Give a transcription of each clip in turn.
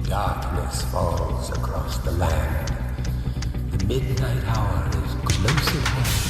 Darkness falls across the land. The midnight hour is close at hand.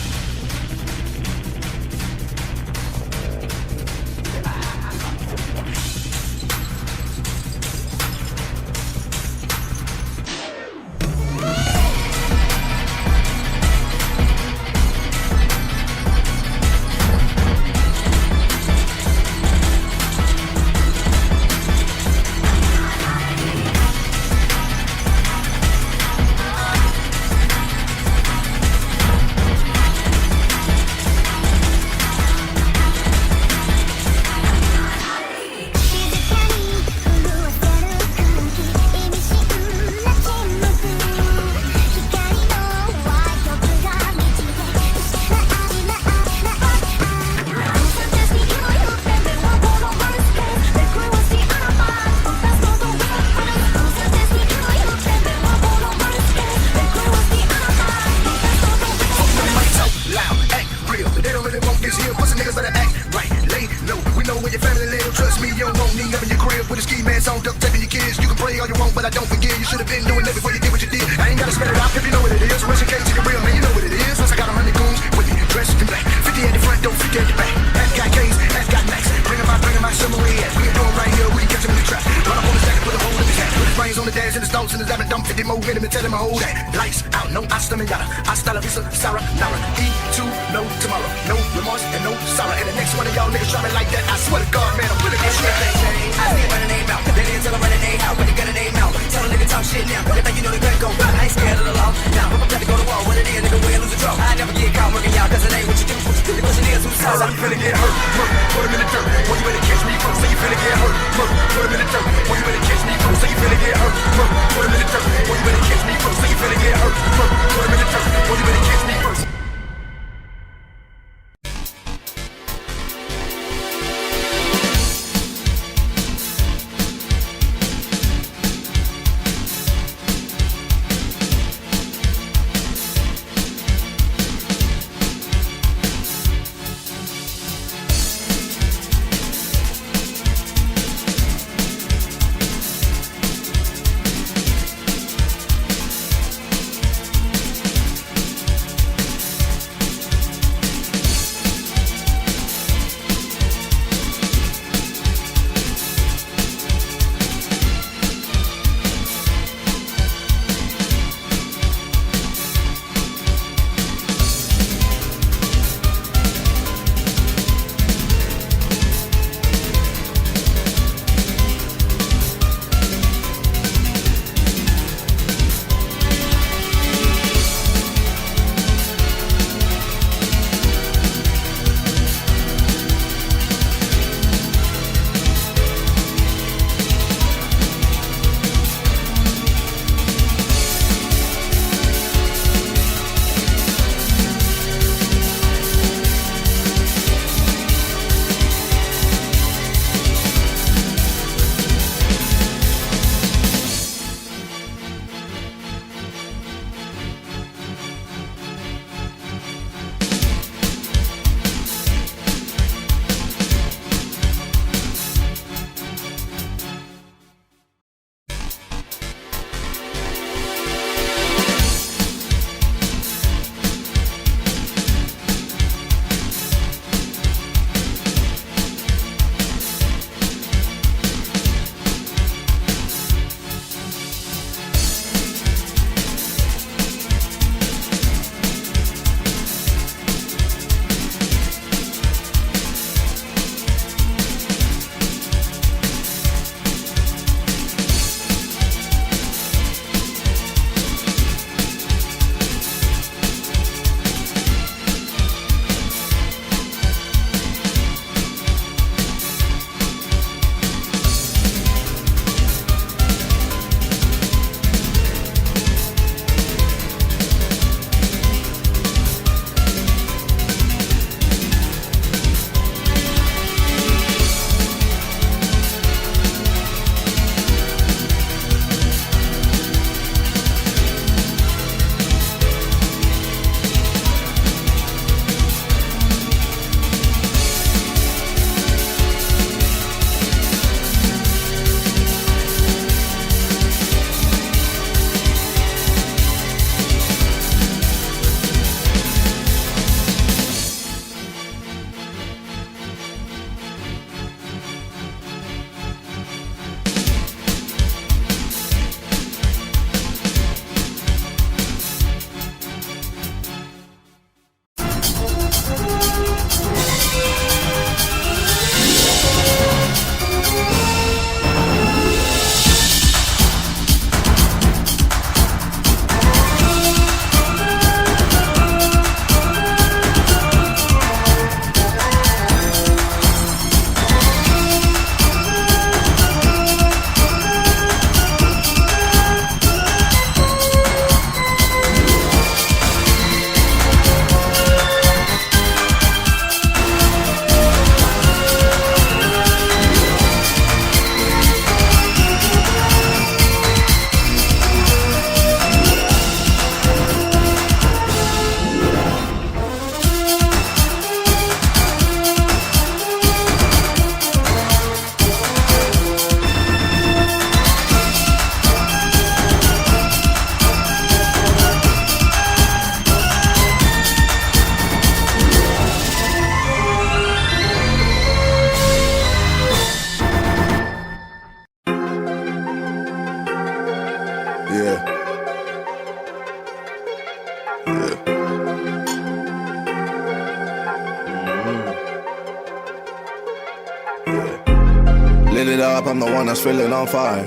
Lit it up, I'm the one that's feeling on fire.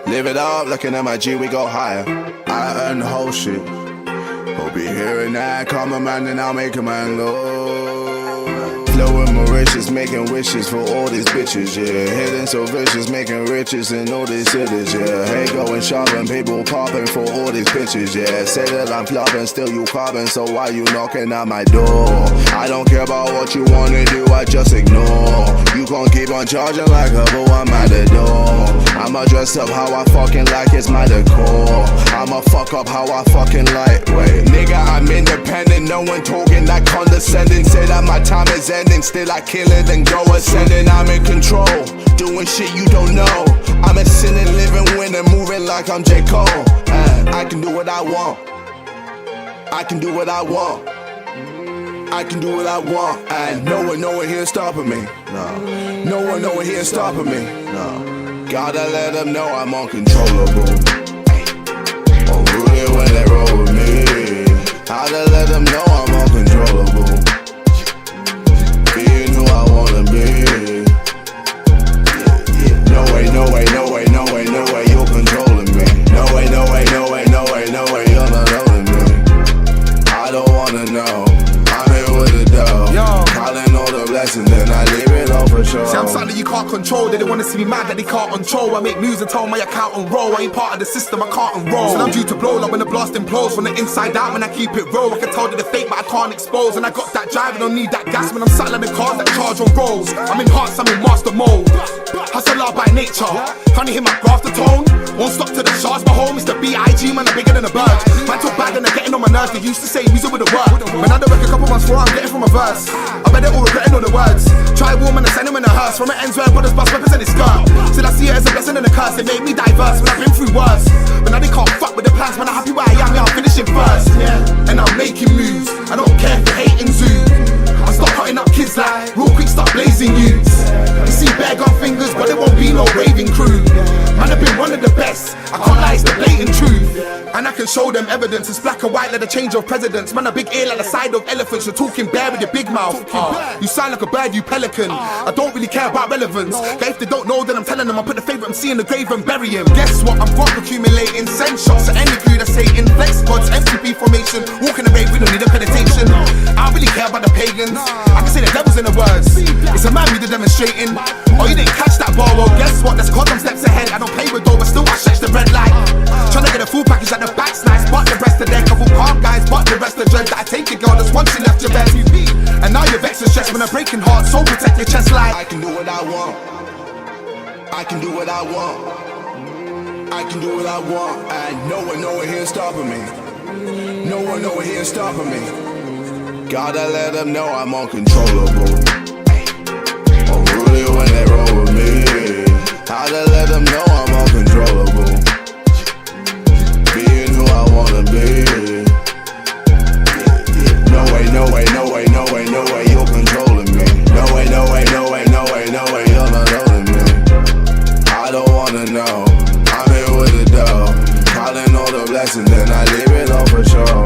Live it up, looking at my G, we go higher. I earn the whole shit. Hope you hearing that, call my man and I'll make a man go. Flowing Mauritius, making wishes for all these bitches, yeah. Hitting so vicious, making riches in all these cities, yeah. Hey, going shopping, people popping for all these bitches, yeah. Say that I'm flopping, still you popping, so why you knocking at my door? I don't care about what you wanna do, I just ignore. You gon' keep on charging like a bull, I'm at the door. I'ma dress up how I fucking like, it's my decor. I'ma fuck up how I fucking like, wait. Nigga, I'm independent, no one talking that condescending. Say that my time is ending, still I kill it and go ascending. I'm in control, doing shit you don't know. I'm a sinning, living, winning, moving like I'm J. Cole. I can do what I want. I can do what I want. I can do what I want. And no one here stopping me. No one here stopping me. Gotta let them know I'm uncontrollable. Oh, really when they roll with me. Gotta let them know I'm uncontrollable. Being who I wanna be. No way, no way, no way, no way, no way you're controlling me. No way, no way, no way, no way, no way you're not holding me. I don't wanna know. I'm here with the dough. Calling all the blessings, then I leave it all for sure. See, I'm something you can't control. They wanna see me mad that they can't control. I make news and tell my account and roll. I ain't part of the system, I can't enroll. So I'm due to blow like when the blast implodes. From the inside out when I keep it real. I can tell that they're fake but I can't expose. And I got that drive and don't need that gas when I'm sat like the cars that charge on rolls. I'm in hearts, I'm in master mode. Hustler by nature. Trying to hit my graph the tone. Won't stop till the shards my home. It's the B.I.G. man, I'm bigger than a bird. Man talk bad and they're getting on my nerves. They used to say music with a word. Man, I don't work a couple months for I'm getting from a verse. I bet they're all regretting all the words. Try warm and I send them in a hearse. From an ends where brothers bust weapons in his skirt. Still I see it as a blessing and a curse. It made me diverse when I've been through worse. But now they can't fuck with the plans. Man, I'm happy where I am, yeah, I'm finishing first. And I'm making moves. I don't care if you're hating zoo. I start cutting up kids like real quick, start blazing youths. You see bare gun fingers, but there won't be no raving crew. Man, I've been one of the best. I can't lie, it's the blatant truth. And I can show them evidence. It's black and white like the change of presidents. Man, a big ear like the side of elephants. You're talking bare with your big mouth. You sound like a bird, you pelican. I don't really care about relevance. But if they don't know, then I'm telling them I put the favourite MC in the grave and bury him. Guess what? I'm rock accumulating. Send shots at any crew that's hating. Flex gods, MCP formation. Walking the rave, we don't need accreditation. I don't really care about the pagans. I can say the devil's in the words. It's a man we did demonstrating. Oh, you didn't catch that ball. Well, guess what? That's cause I'm steps ahead. I don't play with dough, but still I stretch the red light. Tryna get a full package like the back's nice, but the rest of them couple calm guys, but the rest of dread that I take it, girl. That's once you left your bed. And now you're vexed and stressed when I'm breaking hearts. So protect your chest like I can do what I want. I can do what I want. I can do what I want. And no one here stopping me. No one here stopping me. Gotta let them know I'm uncontrollable. Oh, really when they roll with me. Gotta let them know I'm uncontrollable. Being who I wanna be. No way, no way, no way, no way, no way you're controlling me. No way, no way, no way, no way, no way you're not holding me. I don't wanna know. I'm here with the dough. Calling all the blessings, then I leave it all for sure.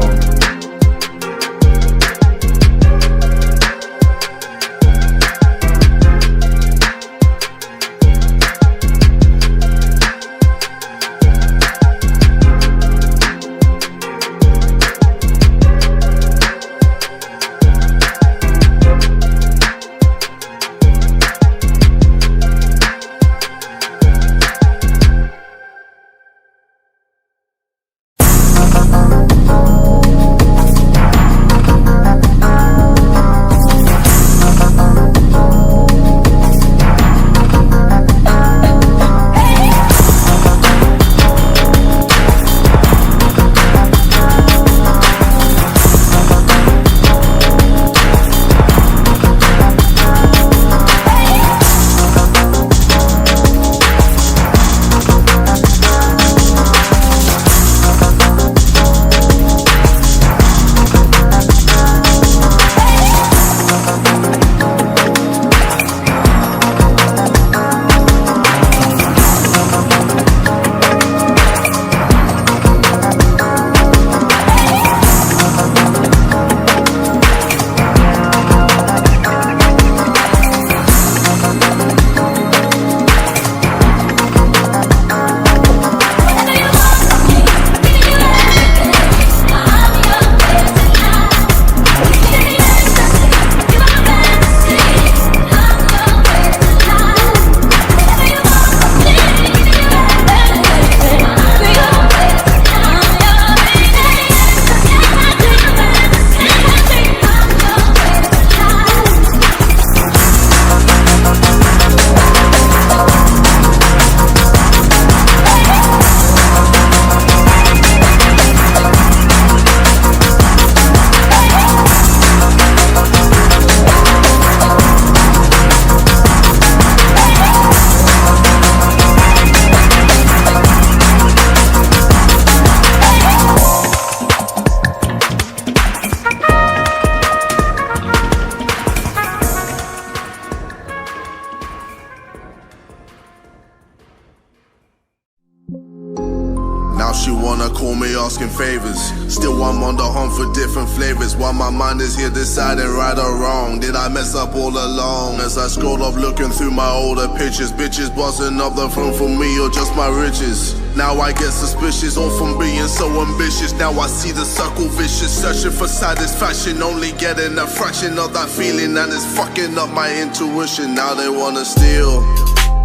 wanna call me asking favors. Still I'm on the hunt for different flavors, while my mind is here deciding right or wrong. Did I mess up all along? As I scroll up looking through my older pictures, bitches busting up the front for me or just my riches. Now I get suspicious, all from being so ambitious. Now I see the circle vicious, searching for satisfaction, only getting a fraction of that feeling, and it's fucking up my intuition. Now they wanna steal,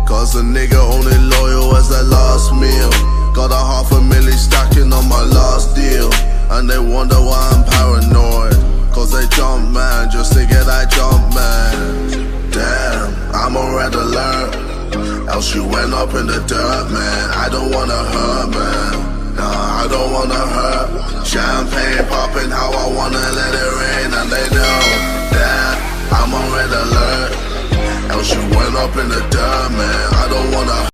cause a nigga only loyal as that last meal. Got a $500,000 stacking on my last deal, and they wonder why I'm paranoid, cause they jump man just to get that jump man. Damn, I'm on red alert, else you went up in the dirt, man. I don't wanna hurt, man. Nah, I don't wanna hurt. Champagne popping how I wanna, let it rain, and they know that I'm on red alert, else you went up in the dirt, man. I don't wanna